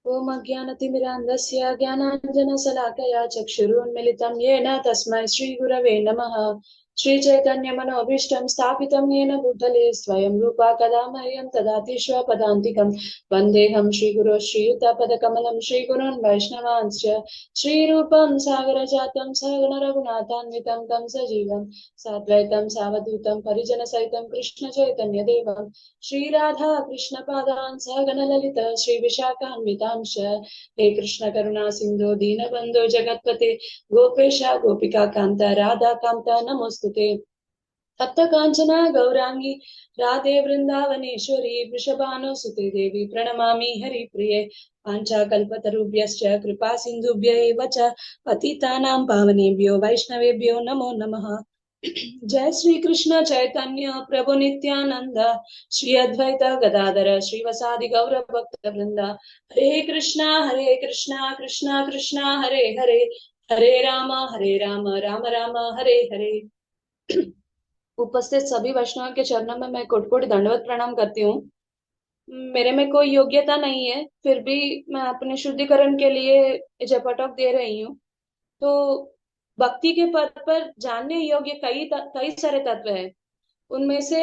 ओम अज्ञानतिमिरान्धस्य ज्ञानाञ्जनशलाकया चक्षुरुन्मिलितं येन तस्मै श्रीगुरवे नमः। श्रीचैतन्यमनोभीष्टं स्थापितं येन भूतले स्वयं रूपा कदा मह्यं ददाति स्वपदान्तिकं। वन्देऽहं श्रीगुरो श्रीयुतपदकमलं श्रीगुरून् वैष्णवांश्च श्रीरूपं सागरजातं सहगणरघुनाथान्वितं तं सजीवं साद्वैतं सावधूतं परिजनसहितं कृष्णचैतन्यदेवं श्रीराधा कृष्ण पादान् सहगण ललित श्री विशाखान्वितांश। हे कृष्ण करुणा सिंधु दीनबंधु जगतपते गोपेश गोपिका कांत राधा कांत नमोस्तुते। तप्त कांचना गौरांगी राधे वृंदावनेश्वरी वृषभानुसुते देवी प्रणमामि हरिप्रिये। पांचाकल्पतरुभ्यश्च कृपा सिंधुभ्य एव च पतितानां पावनेभ्यो वैष्णवेभ्यो नमो नमः। जय श्री कृष्ण चैतन्य प्रभु नित्यानंद श्री अद्वैत गदाधर श्रीवासादि गौर भक्त वृंदा। हरे कृष्णा कृष्णा कृष्णा हरे हरे, हरे राम राम राम हरे हरे। उपस्थित सभी वैष्णव के चरणों में मैं कोटि कोटि दंडवत प्रणाम करती हूँ। मेरे में कोई योग्यता नहीं है, फिर भी मैं अपने शुद्धिकरण के लिए जपटॉक दे रही हूँ। तो भक्ति के पद पर जानने योग्य कई सारे तत्व हैं। उनमें से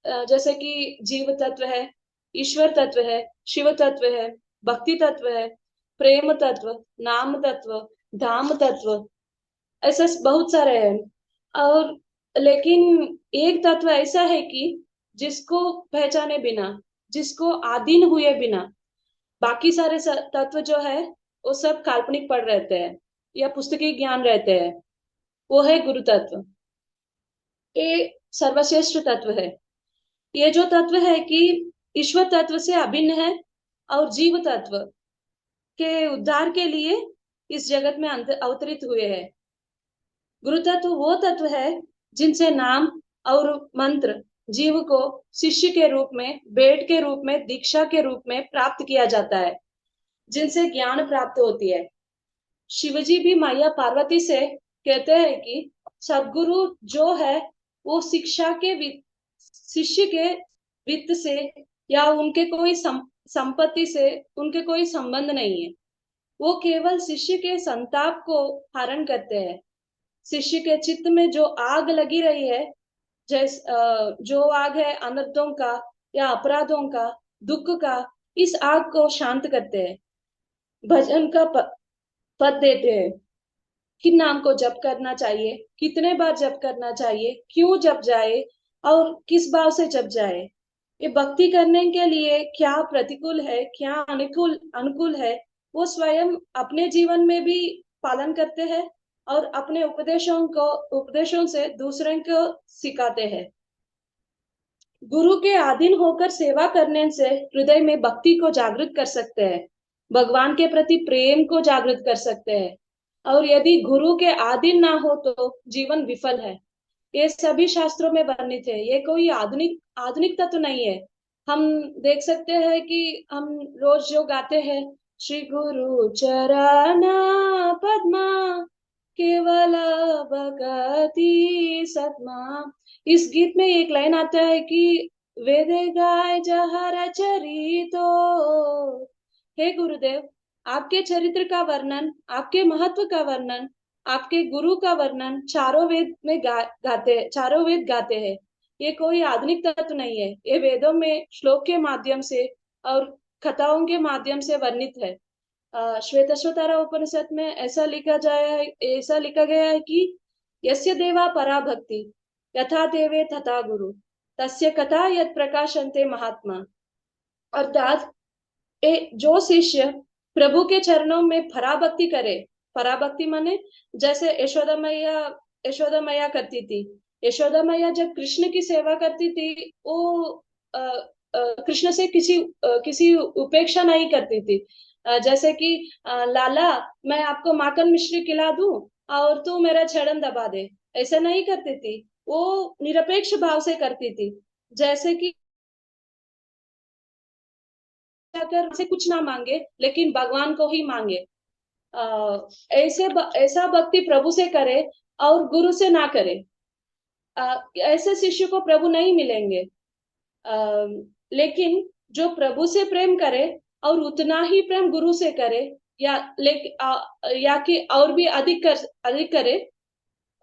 जैसे कि जीव तत्व है, ईश्वर तत्व है, शिव तत्व है, भक्ति तत्व है, प्रेम तत्व, नाम तत्व, धाम तत्व, ऐसे बहुत सारे हैं। और लेकिन एक तत्व ऐसा है कि जिसको पहचाने बिना, जिसको आधीन हुए बिना बाकी सारे तत्व जो है वो सब काल्पनिक पड़ रहते हैं या पुस्तकीय ज्ञान रहते हैं। वो है गुरु तत्व। ये सर्वश्रेष्ठ तत्व है। ये जो तत्व है कि ईश्वर तत्व से अभिन्न है और जीव तत्व के उद्धार के लिए इस जगत में अवतरित हुए हैं। गुरु तत्व वो तत्व है जिनसे नाम और मंत्र जीव को शिष्य के रूप में, बेट के रूप में, दीक्षा के रूप में प्राप्त किया जाता है, जिनसे ज्ञान प्राप्त होती है। शिवजी भी मैया पार्वती से कहते हैं कि सदगुरु जो है वो शिक्षा के शिष्य के वित्त से या उनके कोई संपत्ति से उनके कोई संबंध नहीं है। वो केवल शिष्य के संताप को हरण करते हैं। शिष्य के चित्त में जो आग लगी रही है, जो आग है अनर्थों का या अपराधों का, दुख का, इस आग को शांत करते हैं। भजन का पद देते हैं। किन नाम को जप करना चाहिए, कितने बार जप करना चाहिए, क्यों जप जाए और किस भाव से जप जाए। ये भक्ति करने के लिए क्या प्रतिकूल है, क्या अनुकूल अनुकूल है, वो स्वयं अपने जीवन में भी पालन करते हैं और अपने उपदेशों से दूसरों को सिखाते हैं। गुरु के अधीन होकर सेवा करने से हृदय में भक्ति को जागृत कर सकते हैं, भगवान के प्रति प्रेम को जागृत कर सकते हैं। और यदि गुरु के अधीन ना हो तो जीवन विफल है। ये सभी शास्त्रों में वर्णित है। ये कोई आधुनिक आधुनिक तत्व नहीं है। हम देख सकते हैं कि हम रोज जो गाते हैं, श्री गुरु चरण पद्मा केवल भगति सतमा। इस गीत में एक लाइन आता है कि वेदे गाय जहर चरितो। हे गुरुदेव, आपके चरित्र का वर्णन, आपके महत्व का वर्णन, आपके गुरु का वर्णन चारों वेद में चारों वेद गाते हैं। ये कोई आधुनिक तत्व नहीं है। ये वेदों में श्लोक के माध्यम से और कथाओं के माध्यम से वर्णित है। श्वेतश्वतारा उपनिषद में ऐसा लिखा गया है कि यस्य देवा परा भक्ति यथा देवे तथा गुरु तस्य कथा यद प्रकाशन्ते महात्मा। अर्थात जो शिष्य प्रभु के चरणों में पराभक्ति करे, पराभक्ति माने जैसे यशोदा मैया करती थी। यशोदा मैया जब कृष्ण की सेवा करती थी, वो कृष्ण से किसी उपेक्षा नहीं करती थी। जैसे कि लाला, मैं आपको माखन मिश्री खिला दूं और तू मेरा छड़न दबा दे, ऐसा नहीं करती थी। वो निरपेक्ष भाव से करती थी। जैसे कि अगर से कुछ ना मांगे लेकिन भगवान को ही मांगे। ऐसा भक्ति प्रभु से करे और गुरु से ना करे। ऐसे शिष्य को प्रभु नहीं मिलेंगे। लेकिन जो प्रभु से प्रेम करे और उतना ही प्रेम गुरु से करे, या कि और भी अधिक करे,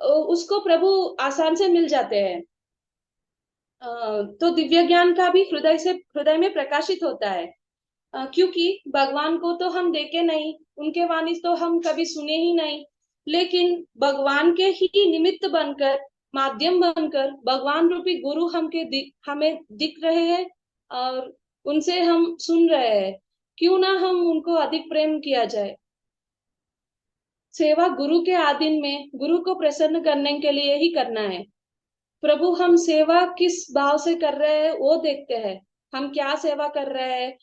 उसको प्रभु आसान से मिल जाते हैं। तो दिव्य ज्ञान का भी हृदय में प्रकाशित होता है। क्योंकि भगवान को तो हम देखे नहीं, उनके वाणी तो हम कभी सुने ही नहीं, लेकिन भगवान के ही निमित्त बनकर, माध्यम बनकर भगवान रूपी गुरु हमें दिख रहे हैं, और उनसे हम सुन रहे हैं। क्यों ना हम उनको अधिक प्रेम किया जाए। सेवा गुरु के आधीन में गुरु को प्रसन्न करने के लिए ही करना है। प्रभु हम सेवा किस भाव से कर रहे हैं वो देखते हैं। हम क्या सेवा कर रहे हैं,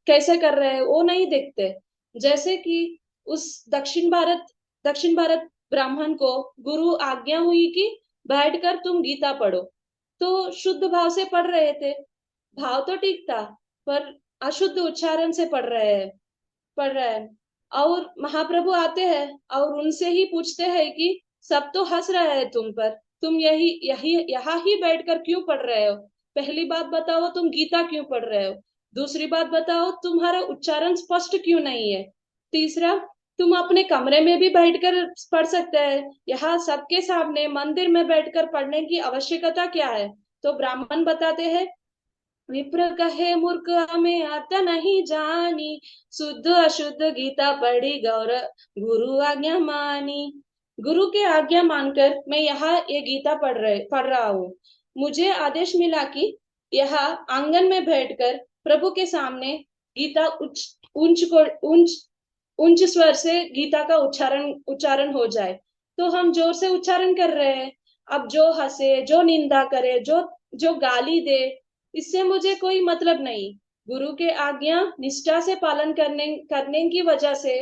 कैसे कर रहे हैं वो नहीं देखते। जैसे कि उस दक्षिण भारत ब्राह्मण को गुरु आज्ञा हुई कि बैठकर तुम गीता पढ़ो, तो शुद्ध भाव से पढ़ रहे थे। भाव तो ठीक था, पर अशुद्ध उच्चारण से पढ़ रहे हैं। और महाप्रभु आते हैं और उनसे ही पूछते हैं कि सब तो हंस रहे हैं तुम पर, तुम यही यही यहाँ ही बैठकर क्यों पढ़ रहे हो। पहली बात बताओ, तुम गीता क्यों पढ़ रहे हो। दूसरी बात बताओ, तुम्हारा उच्चारण स्पष्ट क्यों नहीं है। तीसरा, तुम अपने कमरे में भी बैठकर पढ़ सकते हैं, यहाँ सबके सामने मंदिर में बैठकर पढ़ने की आवश्यकता क्या है। तो ब्राह्मण बताते हैं, विप्र कहे मूर्ख हमें आता नहीं जानी, शुद्ध अशुद्ध गीता पढ़ी गौर गुरु आज्ञा मानी। गुरु के आज्ञा मानकर मैं यहाँ ये गीता पढ़ रहा हूँ। मुझे आदेश मिला कि यहाँ आंगन में बैठकर प्रभु के सामने गीता उच्च उच्च उच्च स्वर से गीता का उच्चारण उच्चारण हो जाए। तो हम जोर से उच्चारण कर रहे हैं। अब जो हंसे, जो निंदा करे, जो जो गाली दे, इससे मुझे कोई मतलब नहीं। गुरु के आज्ञा निष्ठा से पालन करने की वजह से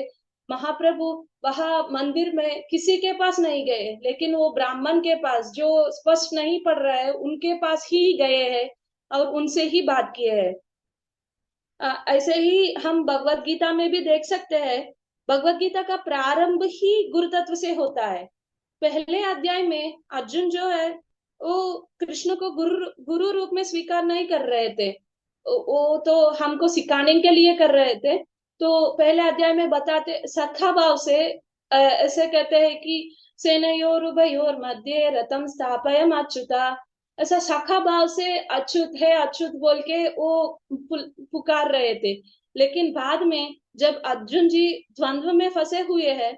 महाप्रभु वहां मंदिर में किसी के पास नहीं गए, लेकिन वो ब्राह्मण के पास जो स्पष्ट नहीं पढ़ रहा है उनके पास ही गए हैं और उनसे ही बात किए हैं। ऐसे ही हम भगवत गीता में भी देख सकते हैं। भगवत गीता का प्रारंभ ही गुरु तत्व से होता है। पहले अध्याय में अर्जुन जो है वो कृष्ण को गुरु रूप में स्वीकार नहीं कर रहे थे। वो तो हमको सिखाने के लिए कर रहे थे। तो पहले अध्याय में बताते सखा भाव से ऐसे कहते हैं कि सेनयोर उभयोर मध्ये रथम स्थापयम अच्युता। ऐसा शाखा भाव से अच्युत है अच्युत बोल के वो पुकार रहे थे। लेकिन बाद में जब अर्जुन जी द्वंद्व में फंसे हुए हैं,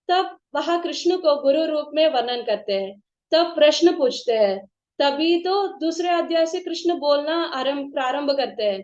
तब वह कृष्ण को गुरु रूप में वर्णन करते हैं, तब प्रश्न पूछते हैं। तभी तो दूसरे अध्याय से कृष्ण बोलना प्रारंभ करते हैं।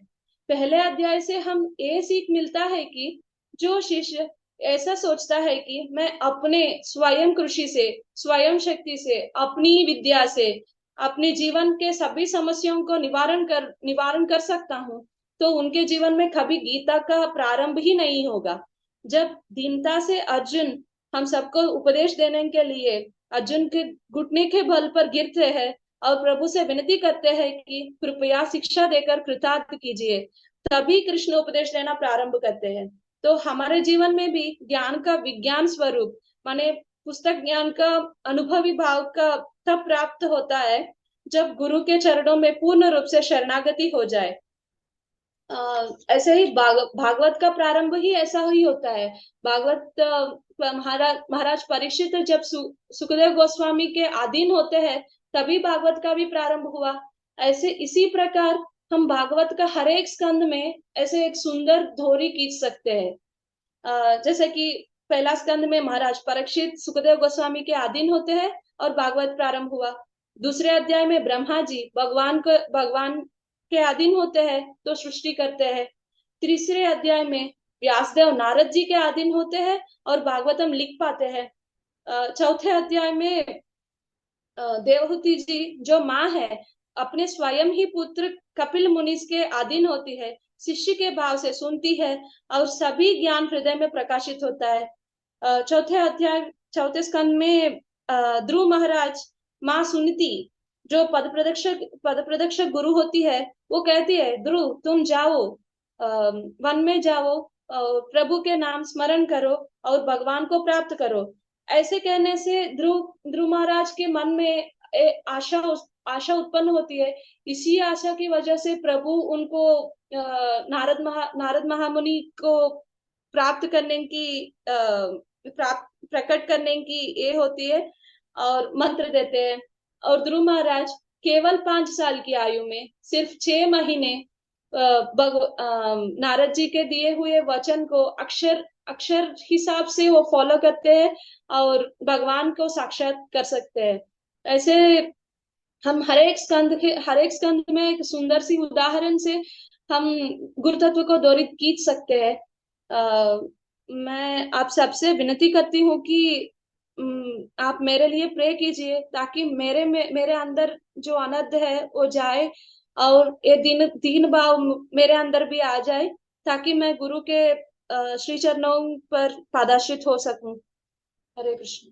पहले अध्याय से हम ये सीख मिलता है कि जो शिष्य ऐसा सोचता है कि मैं अपने स्वयं कृषि से, स्वयं शक्ति से, अपनी विद्या से अपने जीवन के सभी समस्याओं को निवारण कर सकता हूँ, तो उनके जीवन में कभी गीता का प्रारंभ ही नहीं होगा। जब दीनता से अर्जुन हम सबको उपदेश देने के लिए अर्जुन के घुटने के बल पर गिरते हैं और प्रभु से विनती करते हैं कि कृपया शिक्षा देकर कृतार्थ कीजिए, तभी कृष्ण उपदेश देना प्रारंभ करते हैं। तो हमारे जीवन में भी ज्ञान का विज्ञान स्वरूप माने पुस्तक ज्ञान का अनुभवी भाव का तब प्राप्त होता है जब गुरु के चरणों में पूर्ण रूप से शरणागति हो जाए। ऐसे ही भागवत का प्रारंभ ही ऐसा ही होता है। भागवत महाराज परीक्षित जब सुखदेव गोस्वामी के अधीन होते हैं, तभी भागवत का भी प्रारंभ हुआ। ऐसे इसी प्रकार हम भागवत का हर एक स्कंद में ऐसे एक सुंदर धोरी खींच सकते हैं। जैसे कि पहला स्कंद में महाराज परीक्षित सुखदेव गोस्वामी के अधीन होते हैं और भागवत प्रारंभ हुआ। दूसरे अध्याय में ब्रह्मा जी भगवान के अधीन होते हैं तो सृष्टि करते हैं। तीसरे अध्याय में व्यासदेव नारद जी के अधीन होते हैं और भागवतम लिख पाते हैं। चौथे अध्याय में देवहूति जी जो माँ है, अपने स्वयं ही पुत्र कपिल मुनि के अधीन होती है, शिष्य के भाव से सुनती है और सभी ज्ञान हृदय में प्रकाशित होता है। चौथे स्कंद में ध्रुव महाराज माँ सुनती जो पद प्रदक्षक गुरु होती है, वो कहती है ध्रुव तुम जाओ, वन में जाओ, प्रभु के नाम स्मरण करो और भगवान को प्राप्त करो। ऐसे कहने से ध्रुव ध्रुव महाराज के मन में आशा आशा उत्पन्न होती है। इसी आशा की वजह से प्रभु उनको नारद महामुनि को प्राप्त करने की प्राप्त प्रकट करने की ये होती है और मंत्र देते हैं। और ध्रुव महाराज केवल 5 साल की आयु में सिर्फ 6 महीने नारद जी के दिए हुए वचन को अक्षर अक्षर हिसाब से वो फॉलो करते हैं और भगवान को साक्षात कर सकते हैं। ऐसे हम हर एक स्कंद में एक सुंदर सी उदाहरण से हम गुरु तत्व को दोरित खींच सकते हैं। मैं आप सबसे विनती करती हूँ कि आप मेरे लिए प्रे कीजिए ताकि मेरे अंदर जो अनर्थ है वो जाए और ये दीन भाव मेरे अंदर भी आ जाए, ताकि मैं गुरु के श्री चरणों पर पादाश्रित हो सकूं। हरे कृष्ण।